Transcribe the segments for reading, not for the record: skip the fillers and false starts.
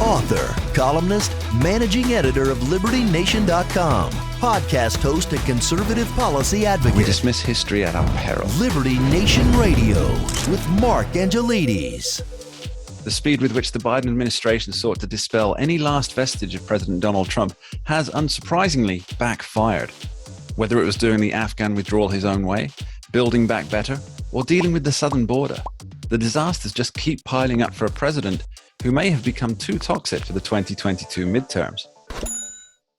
Author, columnist, managing editor of LibertyNation.com, podcast host and conservative policy advocate. We dismiss history at our peril. Liberty Nation Radio with Mark Angelides. The speed with which the Biden administration sought to dispel any last vestige of President Donald Trump has unsurprisingly backfired. Whether it was doing the Afghan withdrawal his own way, building back better, or dealing with the southern border, the disasters just keep piling up for a president who may have become too toxic for the 2022 midterms.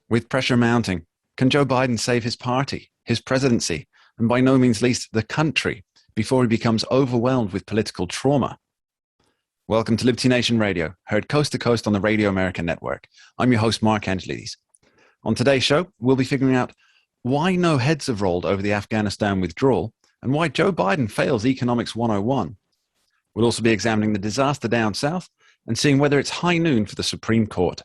With pressure mounting, can Joe Biden save his party, his presidency, and by no means least the country, before he becomes overwhelmed with political trauma? Welcome to Liberty Nation Radio, heard coast to coast on the Radio America network. I'm your host, Mark Angelides. On today's show, we'll be figuring out why no heads have rolled over the Afghanistan withdrawal and why Joe Biden fails Economics 101. We'll also be examining the disaster down south and seeing whether it's high noon for the Supreme Court.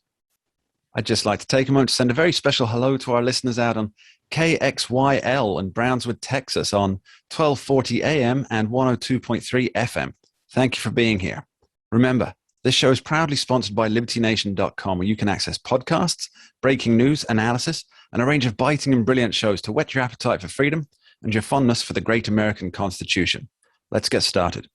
I'd just like to take a moment to send a very special hello to our listeners out on KXYL in Brownswood, Texas on 1240 AM and 102.3 FM. Thank you for being here. Remember, this show is proudly sponsored by LibertyNation.com, where you can access podcasts, breaking news, analysis, and a range of biting and brilliant shows to whet your appetite for freedom and your fondness for the great American Constitution. Let's get started.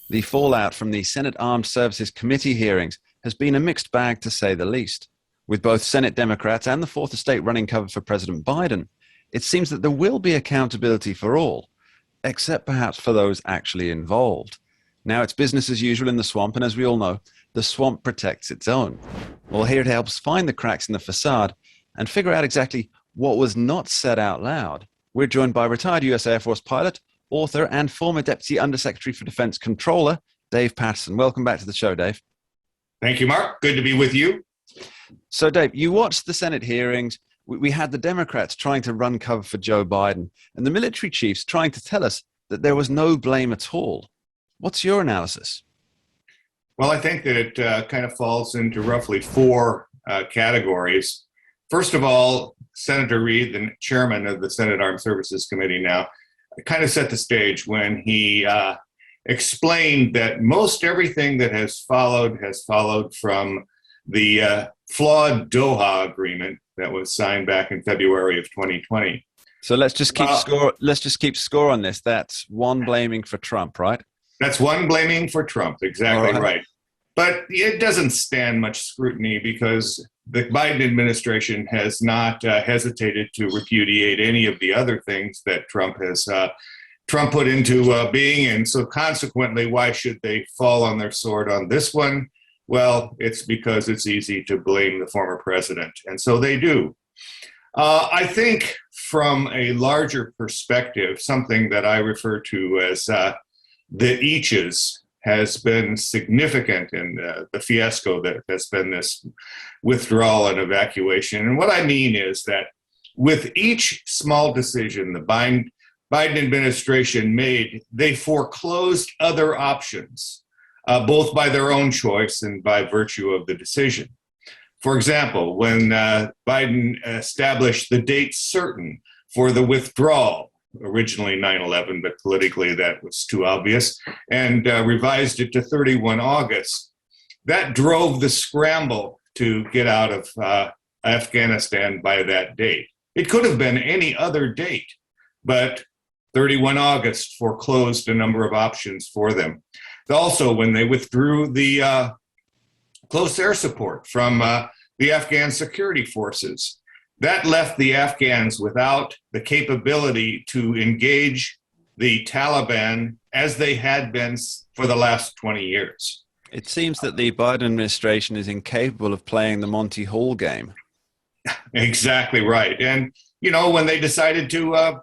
The fallout from the Senate Armed Services Committee hearings has been a mixed bag, to say the least. With both Senate Democrats and the Fourth Estate running cover for President Biden, it seems that there will be accountability for all, except perhaps for those actually involved. Now it's business as usual in the swamp, and as we all know, the swamp protects its own. Well, here it helps find the cracks in the facade and figure out exactly what was not said out loud. We're joined by retired U.S. Air Force pilot, author, and former Deputy Undersecretary for Defense Controller, Dave Patterson. Welcome back to the show, Dave. Thank you, Mark. Good to be with you. So, Dave, you watched the Senate hearings. We had the Democrats trying to run cover for Joe Biden and the military chiefs trying to tell us that there was no blame at all. What's your analysis? Well, I think that it kind of falls into roughly four categories. First of all, Senator Reid, the chairman of the Senate Armed Services Committee now, kind of set the stage when he explained that most everything that has followed from the flawed Doha agreement that was signed back in February of 2020. So let's just keep score. Let's just keep score on this. That's one blaming for Trump, right? That's one blaming for Trump. Exactly right. But it doesn't stand much scrutiny because the Biden administration has not hesitated to repudiate any of the other things that Trump put into being. And so consequently, why should they fall on their sword on this one? Well, it's because it's easy to blame the former president. And so they do. I think from a larger perspective, something that I refer to as the eaches has been significant in the fiasco that has been this withdrawal and evacuation. And what I mean is that with each small decision the Biden administration made, they foreclosed other options, both by their own choice and by virtue of the decision. For example, when Biden established the date certain for the withdrawal, originally 9/11, but politically that was too obvious, and revised it to 31 August. That drove the scramble to get out of Afghanistan by that date. It could have been any other date, but 31 August foreclosed a number of options for them. Also, when they withdrew the close air support from the Afghan security forces, that left the Afghans without the capability to engage the Taliban as they had been for the last 20 years. It seems that the Biden administration is incapable of playing the Monty Hall game. Exactly right. And, you know, when they decided to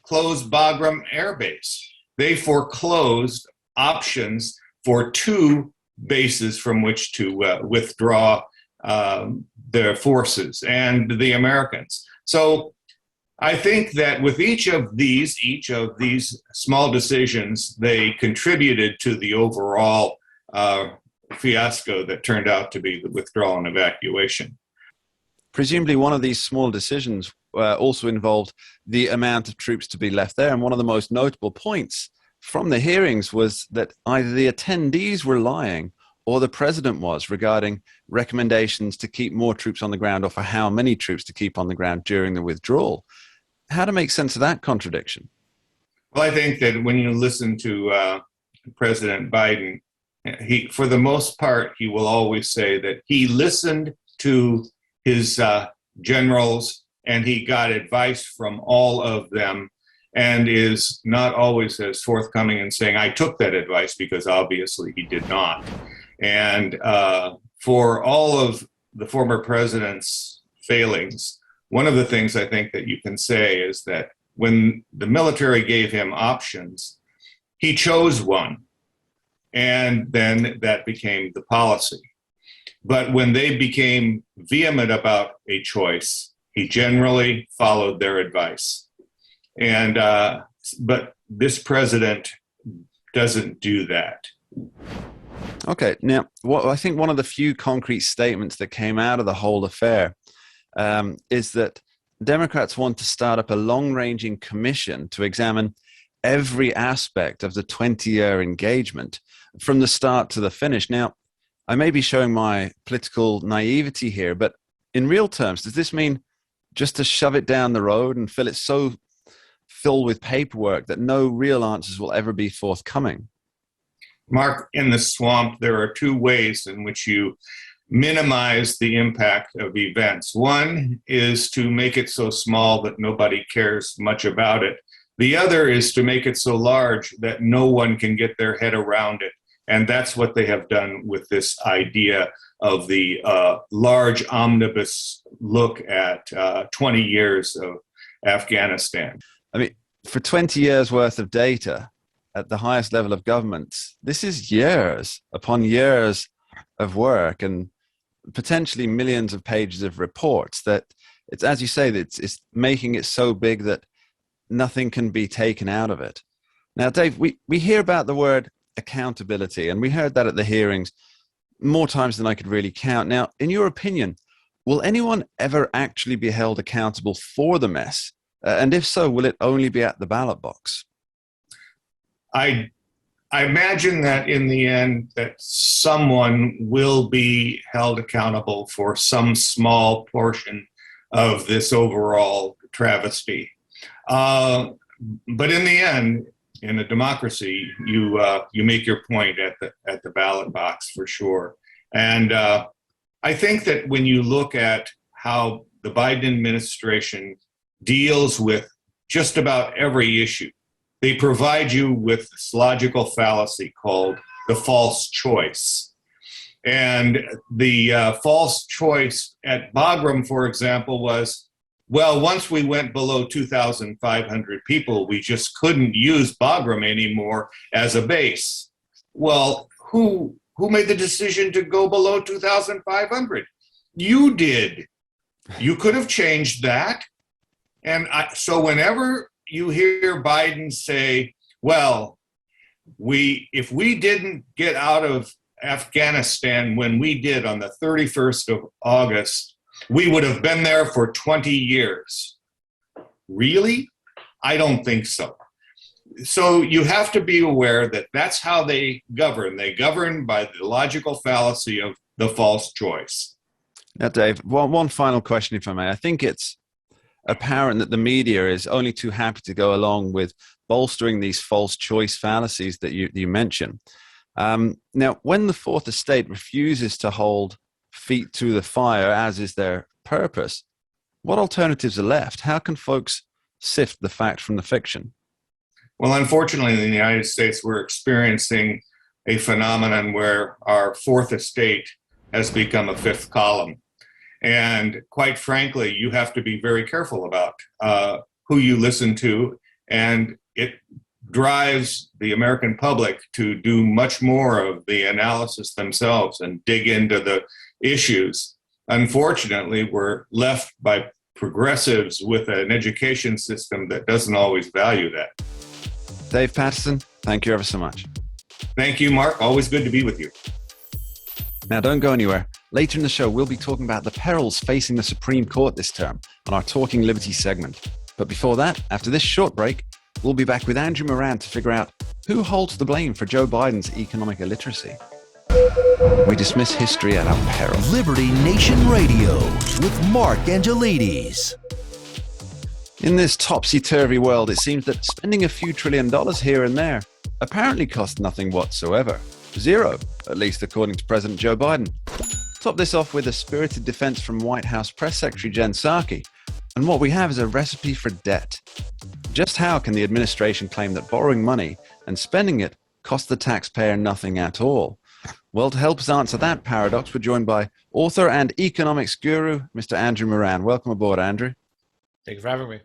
close Bagram Air Base, they foreclosed options for two bases from which to withdraw their forces and the Americans. So I think that with each of these small decisions, they contributed to the overall fiasco that turned out to be the withdrawal and evacuation. Presumably one of these small decisions also involved the amount of troops to be left there. And one of the most notable points from the hearings was that either the attendees were lying or the president was regarding recommendations to keep more troops on the ground or for how many troops to keep on the ground during the withdrawal. How to make sense of that contradiction? Well, I think that when you listen to President Biden, for the most part, he will always say that he listened to his generals and he got advice from all of them, and is not always as forthcoming in saying, I took that advice, because obviously he did not. And for all of the former president's failings, one of the things I think that you can say is that when the military gave him options, he chose one. And then that became the policy. But when they became vehement about a choice, he generally followed their advice. And but this president doesn't do that. Okay, now I think one of the few concrete statements that came out of the whole affair is that Democrats want to start up a long-ranging commission to examine every aspect of the 20-year engagement from the start to the finish. Now, I may be showing my political naivety here, but in real terms, does this mean just to shove it down the road and fill it so filled with paperwork that no real answers will ever be forthcoming? Mark, in the swamp, there are two ways in which you minimize the impact of events. One is to make it so small that nobody cares much about it. The other is to make it so large that no one can get their head around it. And that's what they have done with this idea of the large omnibus look at 20 years of Afghanistan. I mean, for 20 years worth of data at the highest level of government, this is years upon years of work and potentially millions of pages of reports that it's, as you say, that it's making it so big that nothing can be taken out of it. Now, Dave, we hear about the word accountability, and we heard that at the hearings more times than I could really count. Now, in your opinion, will anyone ever actually be held accountable for the mess? And if so, will it only be at the ballot box? I imagine that in the end that someone will be held accountable for some small portion of this overall travesty. But in the end, in a democracy, you make your point at the ballot box for sure. And I think that when you look at how the Biden administration deals with just about every issue, they provide you with this logical fallacy called the false choice. And the false choice at Bagram, for example, was, well, once we went below 2,500 people, we just couldn't use Bagram anymore as a base. Well, who made the decision to go below 2,500? You did. You could have changed that. And so whenever you hear Biden say, well, if we didn't get out of Afghanistan when we did on the 31st of August, we would have been there for 20 years. Really? I don't think so. So you have to be aware that that's how they govern. They govern by the logical fallacy of the false choice. Now, Dave, one final question, if I may. I think it's apparent that the media is only too happy to go along with bolstering these false choice fallacies that you mention. Now, when the Fourth Estate refuses to hold feet to the fire, as is their purpose, what alternatives are left? How can folks sift the fact from the fiction? Well, unfortunately, in the United States, we're experiencing a phenomenon where our Fourth Estate has become a fifth column. And quite frankly, you have to be very careful about who you listen to, and it drives the American public to do much more of the analysis themselves and dig into the issues. Unfortunately, we're left by progressives with an education system that doesn't always value that. Dave Patterson, thank you ever so much. Thank you, Mark. Always good to be with you. Now, don't go anywhere. Later in the show, we'll be talking about the perils facing the Supreme Court this term on our Talking Liberty segment. But before that, after this short break, we'll be back with Andrew Moran to figure out who holds the blame for Joe Biden's economic illiteracy. We dismiss history at our peril. Liberty Nation Radio with Mark Angelides. In this topsy-turvy world, it seems that spending a few $1 trillion here and there apparently costs nothing whatsoever. Zero, at least according to President Joe Biden. Top this off with a spirited defense from White House Press Secretary Jen Psaki. And what we have is a recipe for debt. Just how can the administration claim that borrowing money and spending it cost the taxpayer nothing at all? Well, to help us answer that paradox, we're joined by author and economics guru, Mr. Andrew Moran. Welcome aboard, Andrew. Thank you for having me.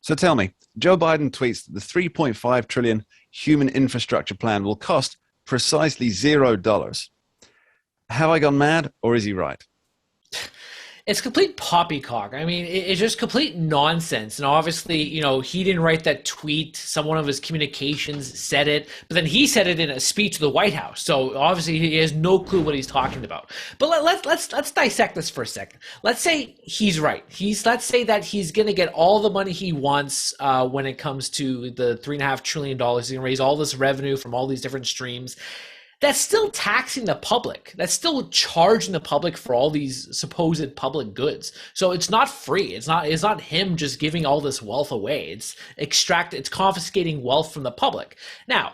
So tell me, Joe Biden tweets that the $3.5 trillion human infrastructure plan will cost precisely $0. Have I gone mad, or is he right? It's complete poppycock. I mean, it's just complete nonsense. And obviously, he didn't write that tweet. Someone of his communications said it, but then he said it in a speech to the White House. So obviously, he has no clue what he's talking about. But let's dissect this for a second. Let's say he's right. Let's say that he's going to get all the money he wants when it comes to the $3.5 trillion. He's going to raise all this revenue from all these different streams. That's still taxing the public. That's still charging the public for all these supposed public goods. So it's not free. It's not him just giving all this wealth away. It's confiscating wealth from the public. Now,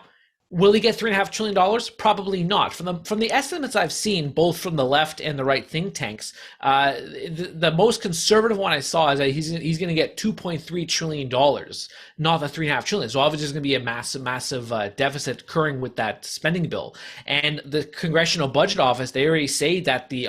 will he get $3.5 trillion? Probably not. From the estimates I've seen, both from the left and the right think tanks, the most conservative one I saw is that he's going to get $2.3 trillion, not the $3.5 trillion. So obviously there's going to be a massive deficit occurring with that spending bill. And the Congressional Budget Office, they already say that the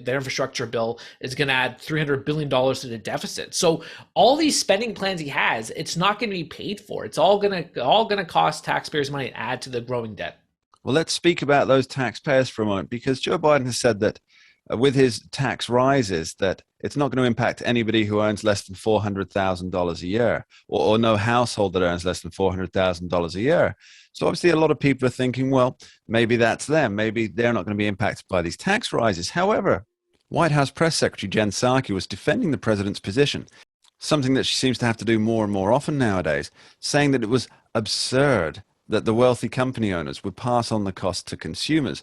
infrastructure bill is going to add $300 billion to the deficit. So all these spending plans he has, it's not going to be paid for. It's all going to cost taxpayers money and add to the growing debt. Well, let's speak about those taxpayers for a moment, because Joe Biden has said that with his tax rises, that it's not going to impact anybody who earns less than $400,000 a year, or no household that earns less than $400,000 a year. So obviously a lot of people are thinking, well, maybe that's them. Maybe they're not going to be impacted by these tax rises. However, White House Press Secretary Jen Psaki was defending the president's position, something that she seems to have to do more and more often nowadays, saying that it was absurd that the wealthy company owners would pass on the cost to consumers.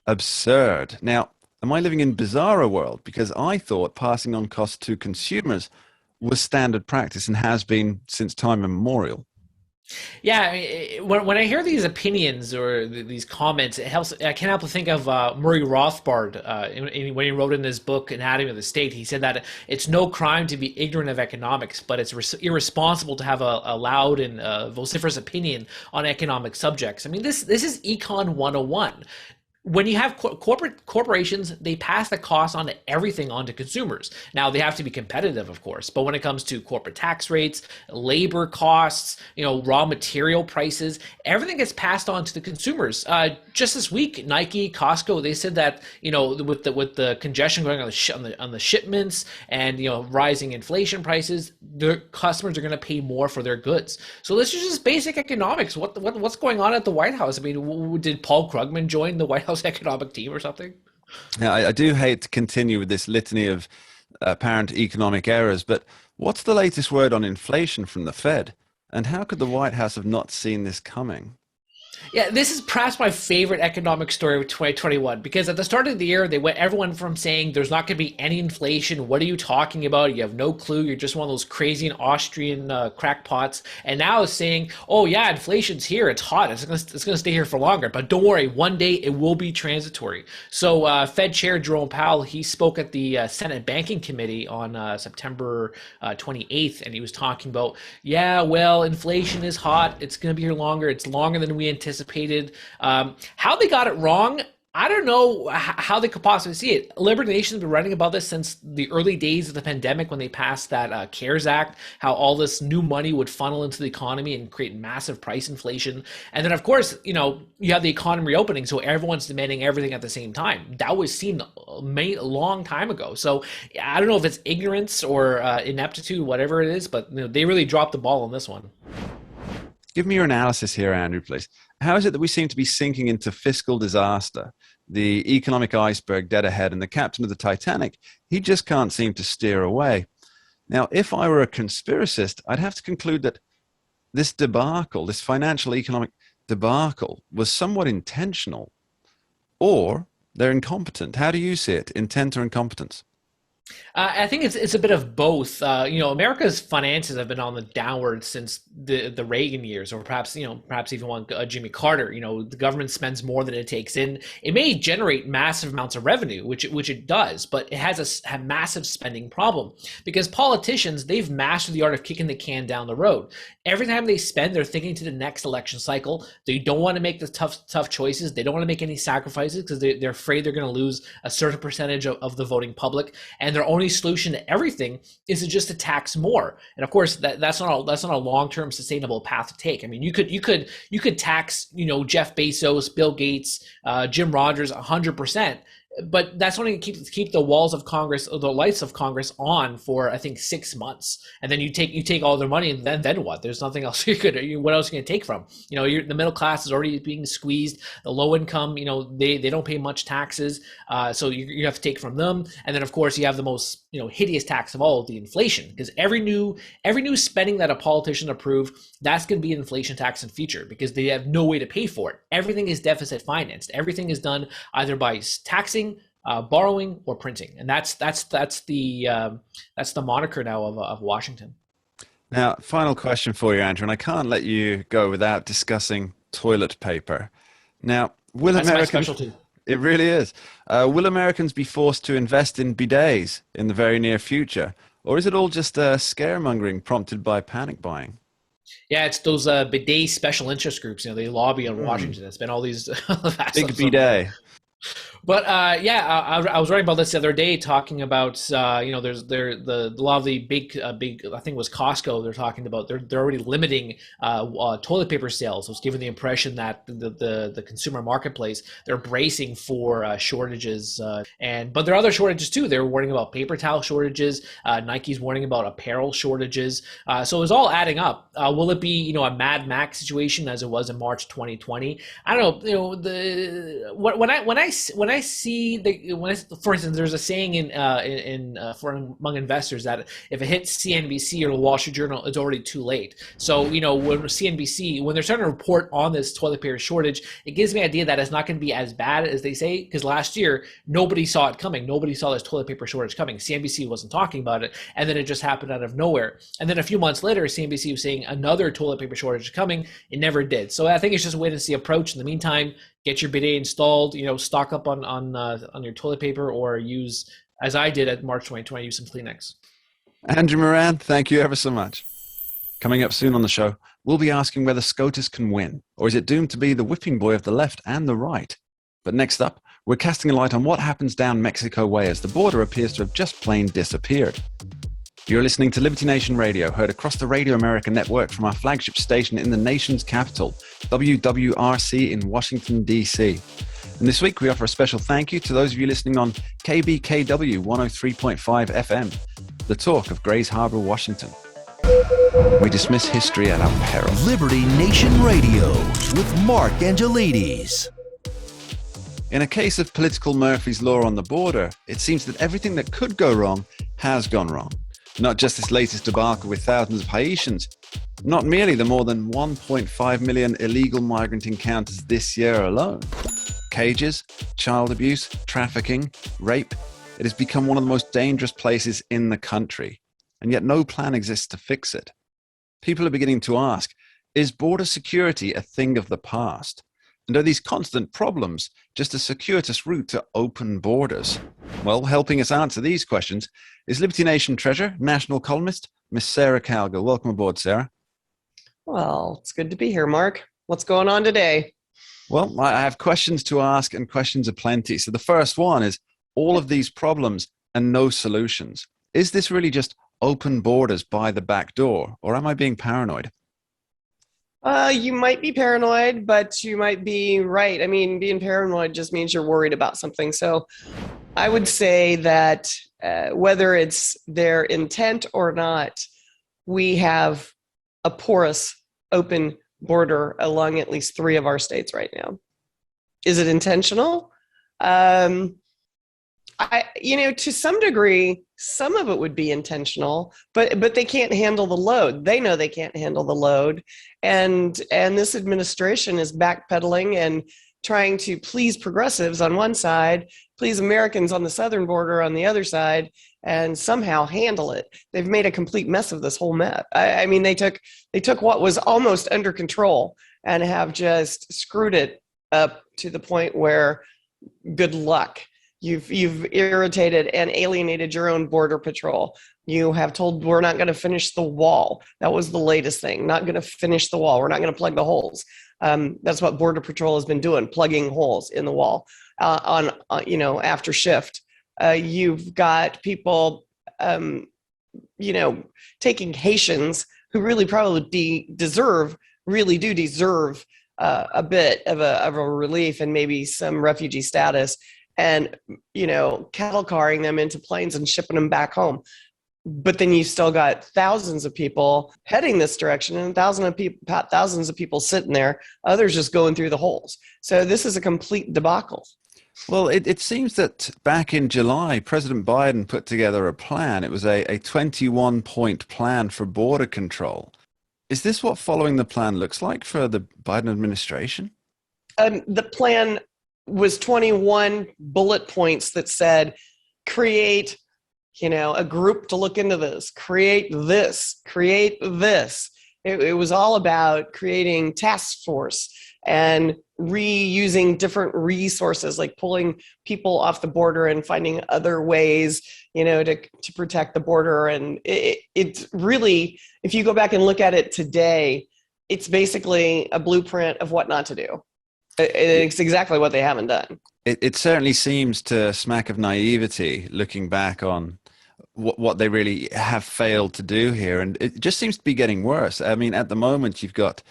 Absurd. Now, am I living in bizarro world? Because I thought passing on costs to consumers was standard practice and has been since time immemorial. Yeah, I mean, when I hear these opinions or these comments, it helps. I can't help but think of Murray Rothbard when he wrote in his book Anatomy of the State. He said that it's no crime to be ignorant of economics, but it's irresponsible to have a loud and vociferous opinion on economic subjects. I mean, this is Econ 101. When you have corporations, they pass the cost on to everything onto consumers. Now, they have to be competitive, of course, but when it comes to corporate tax rates, labor costs, raw material prices, everything gets passed on to the consumers. Just this week, Nike, Costco, they said that with the congestion going on the shipments and rising inflation prices, their customers are going to pay more for their goods. So this is just basic economics. What's going on at the White House? I mean, did Paul Krugman join the White House economic team or something? Now, I do hate to continue with this litany of apparent economic errors, but what's the latest word on inflation from the Fed? And how could the White House have not seen this coming? Yeah, this is perhaps my favorite economic story of 2021, because at the start of the year, everyone from saying there's not going to be any inflation. What are you talking about? You have no clue. You're just one of those crazy Austrian crackpots. And now it's saying, oh yeah, inflation's here. It's hot. It's going to stay here for longer. But don't worry, one day it will be transitory. So Fed Chair Jerome Powell, he spoke at the Senate Banking Committee on September 28th, and he was talking about, yeah, well, inflation is hot. It's going to be here longer. It's longer than we anticipated. How they got it wrong, I don't know how they could possibly see it. Liberty Nation's been writing about this since the early days of the pandemic when they passed that CARES Act, how all this new money would funnel into the economy and create massive price inflation. And then, of course, you have the economy reopening, so everyone's demanding everything at the same time. That was seen a long time ago. So I don't know if it's ignorance or ineptitude, whatever it is, but they really dropped the ball on this one. Give me your analysis here, Andrew, please. How is it that we seem to be sinking into fiscal disaster, the economic iceberg dead ahead, and the captain of the Titanic, he just can't seem to steer away? Now, if I were a conspiracist, I'd have to conclude that this debacle, this financial economic debacle, was somewhat intentional. or they're incompetent. How do you see it? Intent or incompetence? I think it's a bit of both. America's finances have been on the downward since the Reagan years, or perhaps even one Jimmy Carter. The government spends more than it takes in. It may generate massive amounts of revenue, which it does, but it has a massive spending problem because politicians, they've mastered the art of kicking the can down the road. Every time they spend, they're thinking to the next election cycle. They don't want to make the tough choices. They don't want to make any sacrifices because they're afraid they're going to lose a certain percentage of the voting public, and their only solution to everything is to just to tax more. And of course, that's not a long-term sustainable path to take. I mean, you could tax Jeff Bezos, Bill Gates, Jim Rogers 100%. But that's only keep the walls of Congress, or the lights of Congress on for, I think, 6 months, and then you take all their money, and then what? There's nothing else what else are you gonna take from? The middle class is already being squeezed. The low income, they don't pay much taxes, so you have to take from them, and then of course you have the most hideous tax of all, the inflation, because every new spending that a politician approved, that's going to be an inflation tax in future because they have no way to pay for it. Everything is deficit financed. Everything is done either by taxing, borrowing, or printing, and that's the moniker now of Washington. Now, final question for you, Andrew, and I can't let you go without discussing toilet paper. Now, that's my specialty. It really is. Will Americans be forced to invest in bidets in the very near future, or is it all just scaremongering prompted by panic buying? Yeah, it's those bidet special interest groups. They lobby in Washington. It's been all these big bidet. But I was writing about this the other day, talking about there's a lot of the big I think it was Costco. They're talking about they're already limiting toilet paper sales. It was given the impression that the consumer marketplace, they're bracing for shortages, but there are other shortages too. They're warning about paper towel shortages. Nike's warning about apparel shortages. So it was all adding up. Will it be a Mad Max situation as it was in March 2020? I don't know. When I see for instance, there's a saying among investors that if it hits CNBC or the Wall Street Journal, it's already too late. So when CNBC, when they're starting to report on this toilet paper shortage, it gives me an idea that it's not going to be as bad as they say, because last year nobody saw it coming. Nobody saw this toilet paper shortage coming. CNBC wasn't talking about it, and then it just happened out of nowhere. And then a few months later, CNBC was saying another toilet paper shortage is coming. It never did. So I think it's just a wait and see approach. In the meantime, get your bidet installed, stock up on your toilet paper, or use, as I did at March 2020, use some Kleenex. Andrew Moran, thank you ever so much. Coming up soon on the show, we'll be asking whether SCOTUS can win, or is it doomed to be the whipping boy of the left and the right? But next up, we're casting a light on what happens down Mexico way as the border appears to have just plain disappeared. You're listening to Liberty Nation Radio, heard across the Radio America network from our flagship station in the nation's capital, WWRC in Washington, D.C. And this week, we offer a special thank you to those of you listening on KBKW 103.5 FM, the talk of Grays Harbor, Washington. We dismiss history at our peril. Liberty Nation Radio with Mark Angelides. In a case of political Murphy's Law on the border, it seems that everything that could go wrong has gone wrong. Not just this latest debacle with thousands of Haitians, not merely the more than 1.5 million illegal migrant encounters this year alone. Cages, child abuse, trafficking, rape. It has become one of the most dangerous places in the country, and yet no plan exists to fix it. People are beginning to ask, is border security a thing of the past? And are these constant problems just a circuitous route to open borders? Well, helping us answer these questions is Liberty Nation treasurer, national columnist, Miss Sarah Calgill. Welcome aboard, Sarah. Well, it's good to be here, Mark. What's going on today? Well, I have questions to ask, and questions aplenty. So the first one is, all of these problems and no solutions. Is this really just open borders by the back door, or am I being paranoid? You might be paranoid, but you might be right. I mean, being paranoid just means you're worried about something. So I would say that whether it's their intent or not, we have a porous, open border along at least 3 of our states right now. Is it intentional? To some degree, some of it would be intentional, but they can't handle the load. They know they can't handle the load, and this administration is backpedaling trying to please progressives on one side, please Americans on the southern border on the other side, and somehow handle it. They've made a complete mess of this whole mess. I mean, they took what was almost under control and have just screwed it up to the point where good luck. You've irritated and alienated your own border patrol. You have told we're not going to finish the wall. That was the latest thing. Not going to finish the wall. We're not going to plug the holes. That's what Border Patrol has been doing, plugging holes in the wall on after shift. You've got people, taking Haitians who really probably really do deserve a bit of a relief and maybe some refugee status, and cattle carring them into planes and shipping them back home. But then you still got thousands of people heading this direction and thousands of people sitting there, others just going through the holes. So this is a complete debacle. Well, it seems that back in July, President Biden put together a plan. It was a 21-point plan for border control. Is this what following the plan looks like for the Biden administration? The plan was 21 bullet points that said, create a group to look into this, create this. It was all about creating task force and reusing different resources, like pulling people off the border and finding other ways, to protect the border. And it's really, if you go back and look at it today, it's basically a blueprint of what not to do. It's exactly what they haven't done. It certainly seems to smack of naivety looking back on what they really have failed to do here. And it just seems to be getting worse. I mean, at the moment, you've got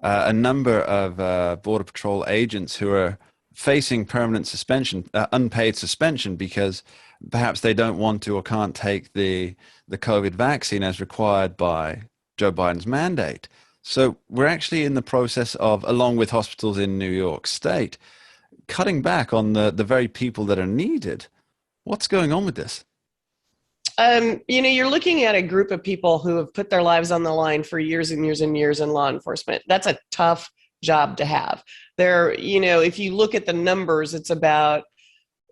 a number of Border Patrol agents who are facing permanent suspension, unpaid suspension, because perhaps they don't want to or can't take the COVID vaccine as required by Joe Biden's mandate. So we're actually in the process of, along with hospitals in New York State, cutting back on the very people that are needed. What's going on with this? You're looking at a group of people who have put their lives on the line for years and years and years in law enforcement. That's a tough job to have. If you look at the numbers, it's about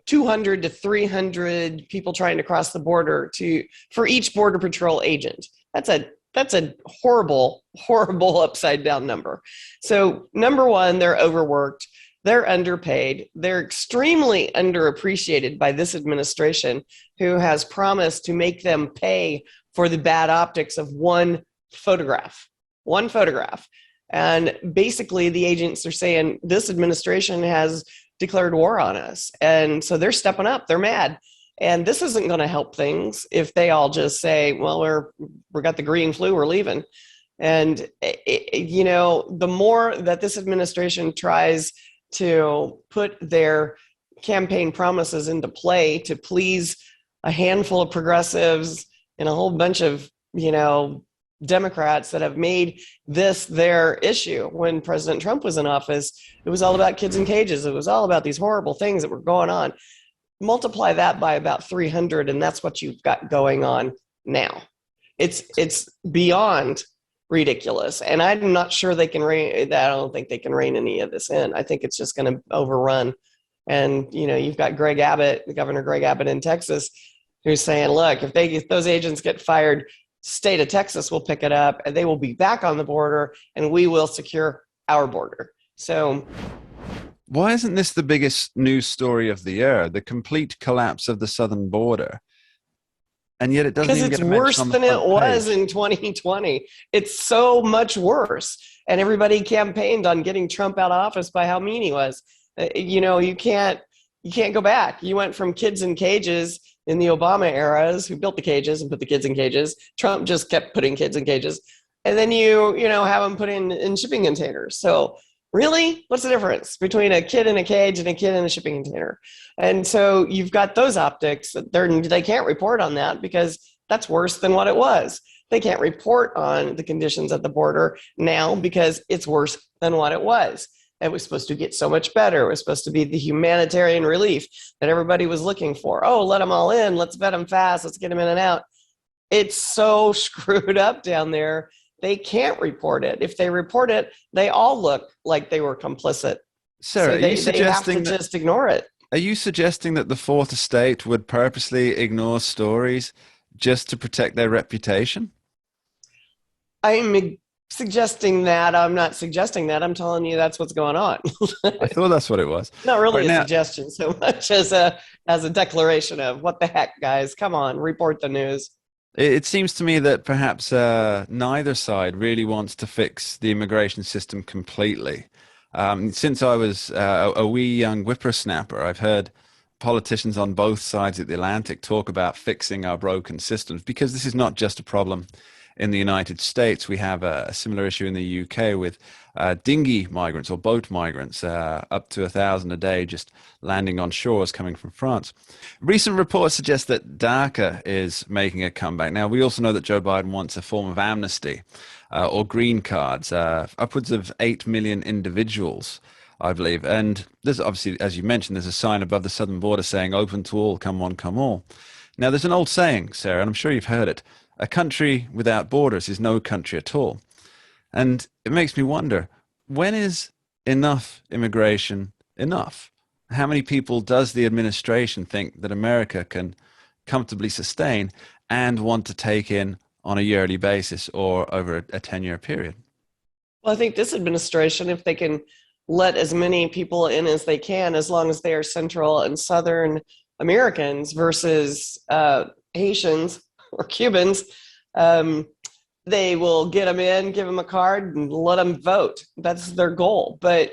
200 to 300 people trying to cross the border for each Border Patrol agent. That's a horrible, horrible upside down number. So number one, they're overworked. They're underpaid. They're extremely underappreciated by this administration, who has promised to make them pay for the bad optics of one photograph. And basically the agents are saying this administration has declared war on us. And so they're stepping up. They're mad. And this isn't going to help things if they all just say, well, we got the green flu, we're leaving. And, the more that this administration tries to put their campaign promises into play to please a handful of progressives and a whole bunch of, Democrats that have made this their issue. When President Trump was in office, it was all about kids in cages. It was all about these horrible things that were going on. Multiply that by about 300, and that's what you've got going on now. It's beyond ridiculous, and I'm not sure they can rein. I don't think they can rein any of this in. I think it's just going to overrun. And you've got Governor Greg Abbott in Texas, who's saying, "Look, if those agents get fired, state of Texas will pick it up, and they will be back on the border, and we will secure our border." So, why isn't this the biggest news story of the year? The complete collapse of the southern border. And yet it doesn't even get mentioned on the front page. Because it's worse than it was in 2020. It's so much worse. And everybody campaigned on getting Trump out of office by how mean he was. You can't go back. You went from kids in cages in the Obama eras, who built the cages and put the kids in cages. Trump just kept putting kids in cages. And then you have them put in shipping containers. So really, what's the difference between a kid in a cage and a kid in a shipping container? And so you've got those optics. They can't report on that because that's worse than what it was. They can't report on the conditions at the border now because it's worse than what it was. It was supposed to get so much better. It was supposed to be the humanitarian relief that everybody was looking for. Oh, let them all in. Let's vet them fast. Let's get them in and out. It's so screwed up down there. They can't report it. If they report it, they all look like they were complicit Sarah, So are you they have to suggesting that, just ignore it. are you suggesting that the fourth estate would purposely ignore stories just to protect their reputation? I'm suggesting that. I'm not suggesting that. I'm telling you that's what's going on. I thought that's what it was. Not really Right a now, suggestion so much as a declaration of what the heck, guys. Come on, report the news. it seems to me that perhaps neither side really wants to fix the immigration system completely. Since I was a wee young whippersnapper, I've heard politicians on both sides of the Atlantic talk about fixing our broken systems, because this is not just a problem in the United States. We have a similar issue in the UK with dinghy migrants or boat migrants, up to 1,000 a day just landing on shores coming from France. Recent reports suggest that DACA is making a comeback. Now, we also know that Joe Biden wants a form of amnesty or green cards, upwards of 8 million individuals, I believe. And there's obviously, as you mentioned, there's a sign above the southern border saying open to all, come one, come all. Now, there's an old saying, Sarah, and I'm sure you've heard it: a country without borders is no country at all. And it makes me wonder, when is enough immigration enough? How many people does the administration think that America can comfortably sustain and want to take in on a yearly basis or over a 10-year period? Well, I think this administration, if they can let as many people in as they can, as long as they are Central and Southern Americans versus Haitians or Cubans, they will get them in, give them a card, and let them vote. That's their goal. But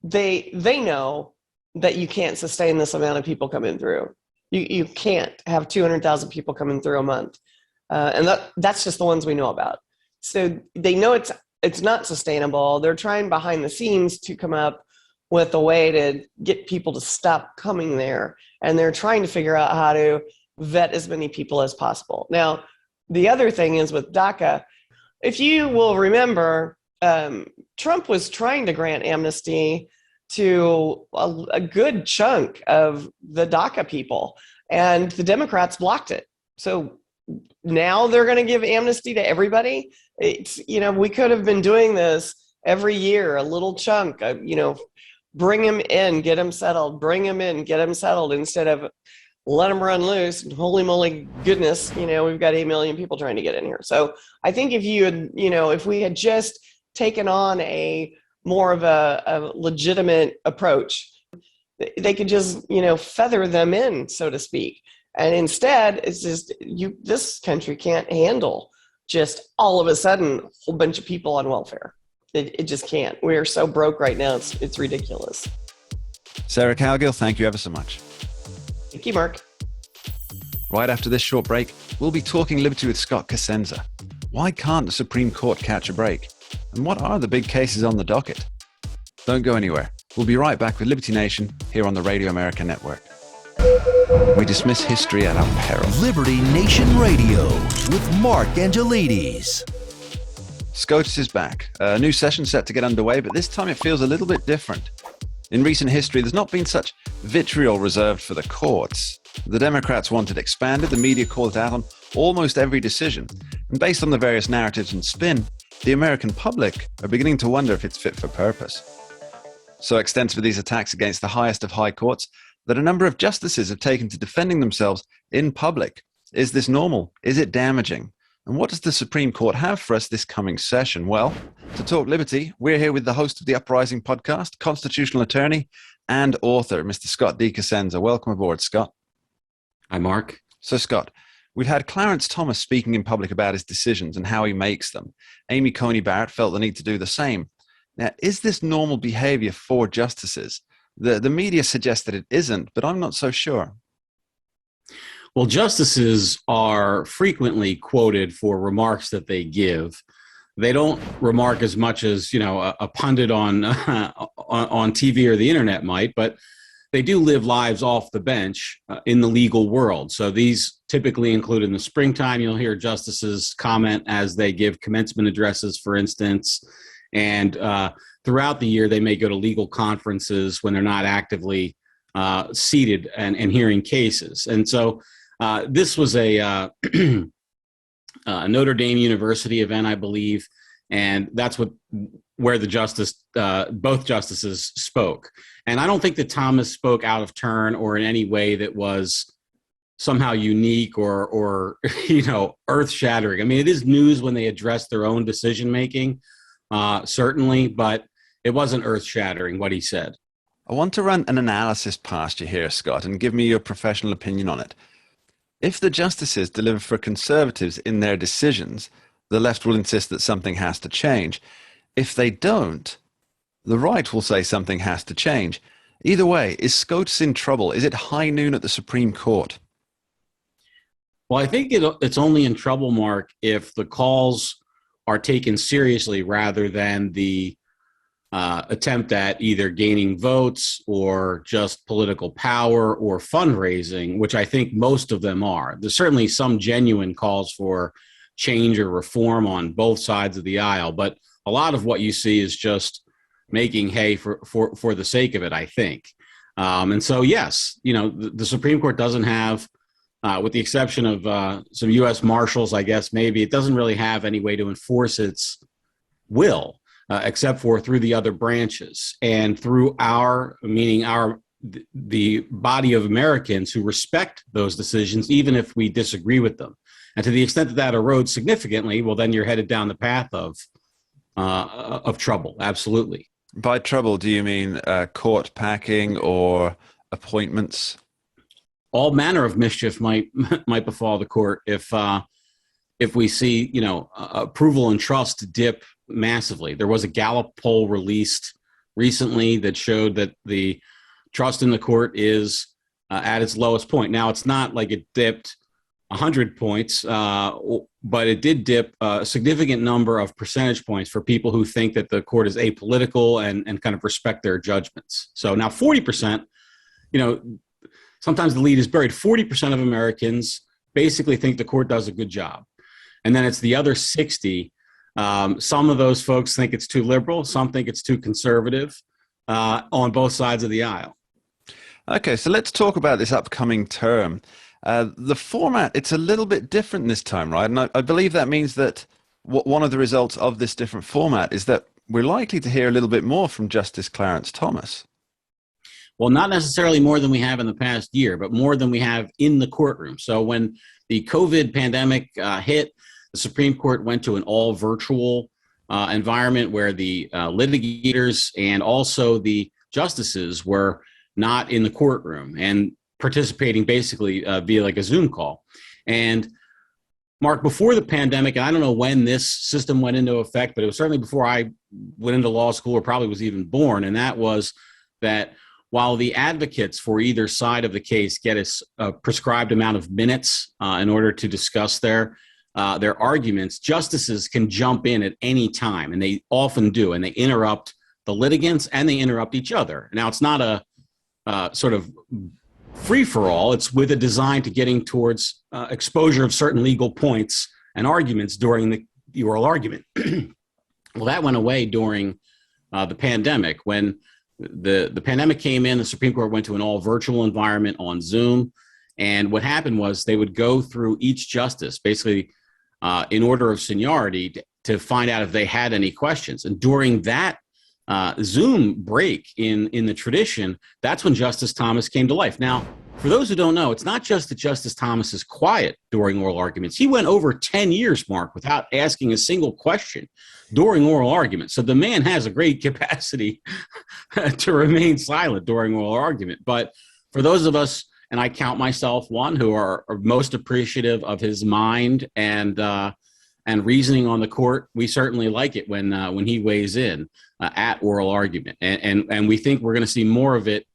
they know that you can't sustain this amount of people coming through. You can't have 200,000 people coming through a month, and that's just the ones we know about. So they know it's not sustainable. They're trying behind the scenes to come up with a way to get people to stop coming there, and they're trying to figure out how to vet as many people as possible. Now, the other thing is with DACA, if you will remember, Trump was trying to grant amnesty to a good chunk of the DACA people, and the Democrats blocked it. So now they're going to give amnesty to everybody. It's, we could have been doing this every year, a little chunk, bring them in, get them settled, bring them in, get them settled, instead of let them run loose. And holy moly goodness, we've got 8 million people trying to get in here. So I think if you had, if we had just taken on a more of a legitimate approach, they could just, feather them in, so to speak. And instead, it's just this country can't handle just all of a sudden a whole bunch of people on welfare. It just can't. We are so broke right now. It's ridiculous. Sarah Cowgill, thank you ever so much. Thank you, Mark. Right after this short break, we'll be talking liberty with Scott Cosenza. Why can't the Supreme Court catch a break? And what are the big cases on the docket? Don't go anywhere. We'll be right back with Liberty Nation here on the Radio America Network. We dismiss history at our peril. Liberty Nation Radio with Mark Angelides. SCOTUS is back. A new session set to get underway, but this time it feels a little bit different. In recent history, there's not been such vitriol reserved for the courts. The Democrats want it expanded, the media call it out on almost every decision. And based on the various narratives and spin, the American public are beginning to wonder if it's fit for purpose. So extensive are these attacks against the highest of high courts that a number of justices have taken to defending themselves in public. Is this normal? Is it damaging? And what does the Supreme Court have for us this coming session? Well, to talk liberty, we're here with the host of the Uprising podcast, constitutional attorney and author, Mr. Scott D. Cosenza. Welcome aboard, Scott. Hi, Mark. So, Scott, we've had Clarence Thomas speaking in public about his decisions and how he makes them. Amy Coney Barrett felt the need to do the same. Now, is this normal behavior for justices? The media suggests that it isn't, but I'm not so sure. Well, justices are frequently quoted for remarks that they give. They don't remark as much as, a pundit on TV or the internet might, but they do live lives off the bench in the legal world. So these typically include in the springtime, you'll hear justices comment as they give commencement addresses, for instance, and throughout the year, they may go to legal conferences when they're not actively seated and hearing cases. And so this was a Notre Dame University event, I believe, and that's what where both justices spoke. And I don't think that Thomas spoke out of turn or in any way that was somehow unique or earth shattering. I mean, it is news when they address their own decision making, certainly, but it wasn't earth shattering what he said. I want to run an analysis past you here, Scott, and give me your professional opinion on it. If the justices deliver for conservatives in their decisions, the left will insist that something has to change. If they don't, the right will say something has to change. Either way, is SCOTUS in trouble? Is it high noon at the Supreme Court? Well, I think it's only in trouble, Mark, if the calls are taken seriously rather than the attempt at either gaining votes or just political power or fundraising, which I think most of them are. There's certainly some genuine calls for change or reform on both sides of the aisle, but a lot of what you see is just making hay for the sake of it, I think. And so, yes, the Supreme Court doesn't have, with the exception of some U.S. Marshals, I guess, maybe, it doesn't really have any way to enforce its will, except for through the other branches and through the body of Americans who respect those decisions, even if we disagree with them. And to the extent that that erodes significantly, well, then you're headed down the path of trouble. Absolutely. By trouble, do you mean court packing or appointments? All manner of mischief might befall the court if we see, approval and trust dip massively. There was a Gallup poll released recently that showed that the trust in the court is at its lowest point. Now, it's not like it dipped 100 points, but it did dip a significant number of percentage points for people who think that the court is apolitical and kind of respect their judgments. So now 40%, sometimes the lead is buried. 40% of Americans basically think the court does a good job. And then it's the other 60. Some of those folks think it's too liberal. Some think it's too conservative on both sides of the aisle. Okay, so let's talk about this upcoming term. The format, it's a little bit different this time, right? And I believe that means that one of the results of this different format is that we're likely to hear a little bit more from Justice Clarence Thomas. Well, not necessarily more than we have in the past year, but more than we have in the courtroom. So when the COVID pandemic hit, the Supreme Court went to an all virtual environment where the litigators and also the justices were not in the courtroom and participating basically via like a Zoom call. And Mark, before the pandemic, and I don't know when this system went into effect, but it was certainly before I went into law school or probably was even born. And that was that while the advocates for either side of the case get a prescribed amount of minutes in order to discuss their arguments, justices can jump in at any time, and they often do, and they interrupt the litigants and they interrupt each other. Now, it's not a sort of free-for-all. It's with a design to getting towards exposure of certain legal points and arguments during the oral argument. Well, that went away during the pandemic. When the pandemic came in, the Supreme Court went to an all-virtual environment on Zoom. And what happened was they would go through each justice, basically in order of seniority, to find out if they had any questions. And during that Zoom break in the tradition, that's when Justice Thomas came to life. Now, for those who don't know, it's not just that Justice Thomas is quiet during oral arguments. He went over 10 years, Mark, without asking a single question during oral arguments. So the man has a great capacity to remain silent during oral argument. But for those of us, and I count myself one, who are most appreciative of his mind and reasoning on the court, we certainly like it when he weighs in at oral argument. And we think we're going to see more of it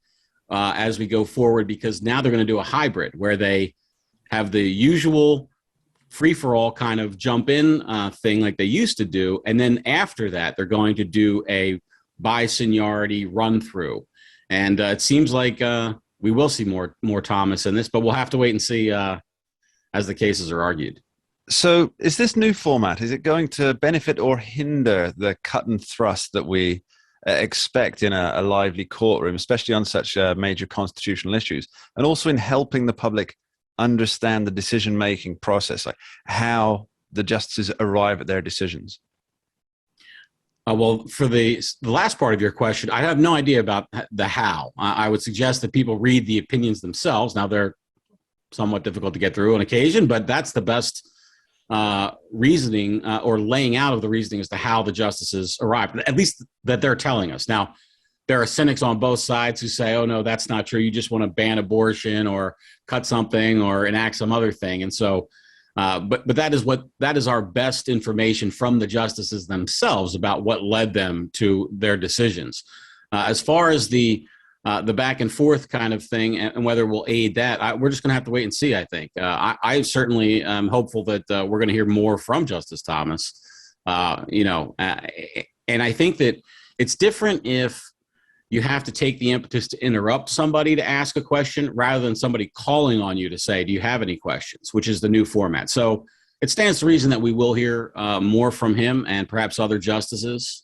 as we go forward, because now they're going to do a hybrid where they have the usual free-for-all kind of jump-in thing like they used to do. And then after that, they're going to do a by seniority run-through. And it seems like we will see more Thomas in this, but we'll have to wait and see as the cases are argued. So is this new format, is it going to benefit or hinder the cut and thrust that we expect in a lively courtroom, especially on such major constitutional issues, and also in helping the public understand the decision-making process, like how the justices arrive at their decisions? Well, for the last part of your question, I have no idea about the how. I would suggest that people read the opinions themselves. Now, they're somewhat difficult to get through on occasion, but that's the best reasoning or laying out of the reasoning as to how the justices arrived, at least that they're telling us. Now, there are cynics on both sides who say, oh, no, that's not true. You just want to ban abortion or cut something or enact some other thing. And so, but that is our best information from the justices themselves about what led them to their decisions. As far as the back and forth kind of thing and whether we'll aid that, we're just going to have to wait and see, I think. I certainly am hopeful that we're going to hear more from Justice Thomas, and I think that it's different if you have to take the impetus to interrupt somebody to ask a question rather than somebody calling on you to say, do you have any questions, which is the new format. So it stands to reason that we will hear more from him and perhaps other justices.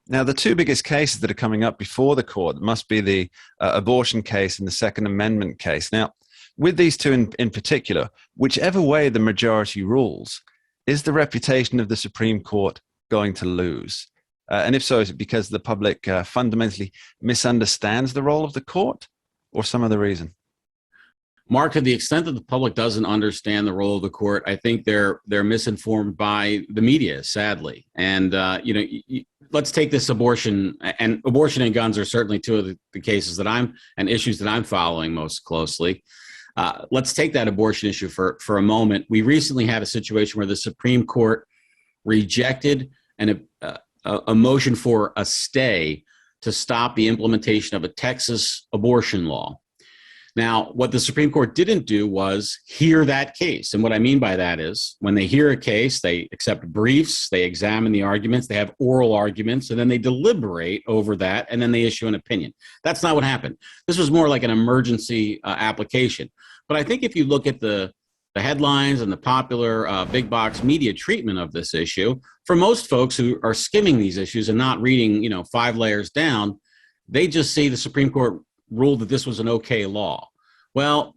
Now, the two biggest cases that are coming up before the court must be the abortion case and the Second Amendment case. Now, with these two in particular, whichever way the majority rules, is the reputation of the Supreme Court going to lose? And if so, is it because the public fundamentally misunderstands the role of the court or some other reason? Mark, to the extent that the public doesn't understand the role of the court, I think they're misinformed by the media, sadly. And, let's take this abortion and guns are certainly two of the cases and issues that I'm following most closely. Let's take that abortion issue for a moment. We recently had a situation where the Supreme Court rejected a motion for a stay to stop the implementation of a Texas abortion law. Now, what the Supreme Court didn't do was hear that case. And what I mean by that is when they hear a case, they accept briefs, they examine the arguments, they have oral arguments, and then they deliberate over that, and then they issue an opinion. That's not what happened. This was more like an emergency application. But I think if you look at the headlines and the popular big box media treatment of this issue, for most folks who are skimming these issues and not reading, 5 layers down, they just see the Supreme Court ruled that this was an okay law. Well,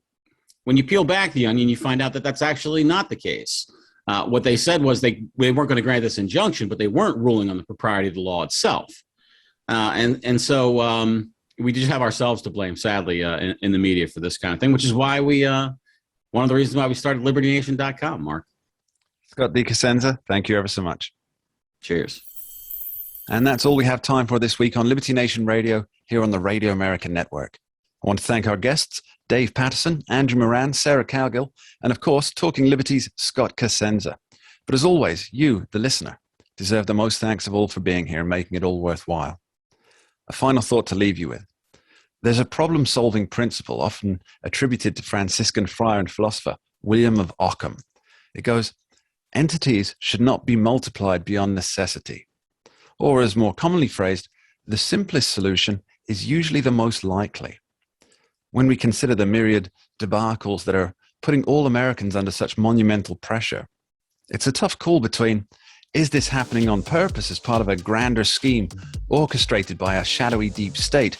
when you peel back the onion, you find out that that's actually not the case. What they said was they weren't going to grant this injunction, but they weren't ruling on the propriety of the law itself. And so we just have ourselves to blame, sadly, in the media for this kind of thing, which is why one of the reasons why we started LibertyNation.com, Mark. Scott DeCosenza, thank you ever so much. Cheers. And that's all we have time for this week on Liberty Nation Radio here on the Radio American Network. I want to thank our guests, Dave Patterson, Andrew Moran, Sarah Cowgill, and of course, Talking Liberty's Scott Cosenza. But as always, you, the listener, deserve the most thanks of all for being here and making it all worthwhile. A final thought to leave you with. There's a problem-solving principle often attributed to Franciscan friar and philosopher William of Ockham. It goes, entities should not be multiplied beyond necessity. Or as more commonly phrased, the simplest solution is usually the most likely. When we consider the myriad debacles that are putting all Americans under such monumental pressure, it's a tough call between, is this happening on purpose as part of a grander scheme orchestrated by a shadowy deep state?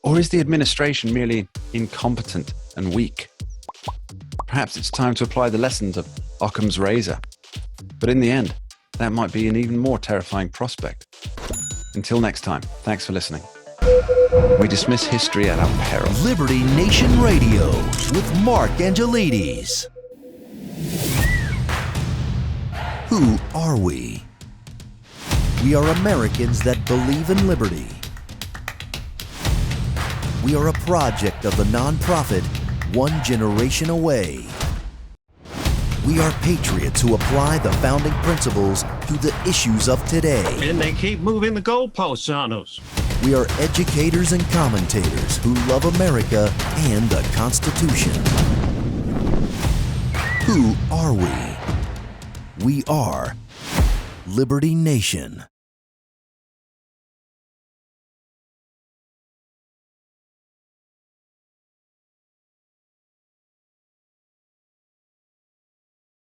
Or is the administration merely incompetent and weak? Perhaps it's time to apply the lessons of Occam's razor. But in the end, that might be an even more terrifying prospect. Until next time, thanks for listening. We dismiss history at our peril. Liberty Nation Radio with Mark Angelides. Who are we? We are Americans that believe in liberty. We are a project of the nonprofit One Generation Away. We are patriots who apply the founding principles to the issues of today. And they keep moving the goalposts on us. We are educators and commentators who love America and the Constitution. Who are we? We are Liberty Nation.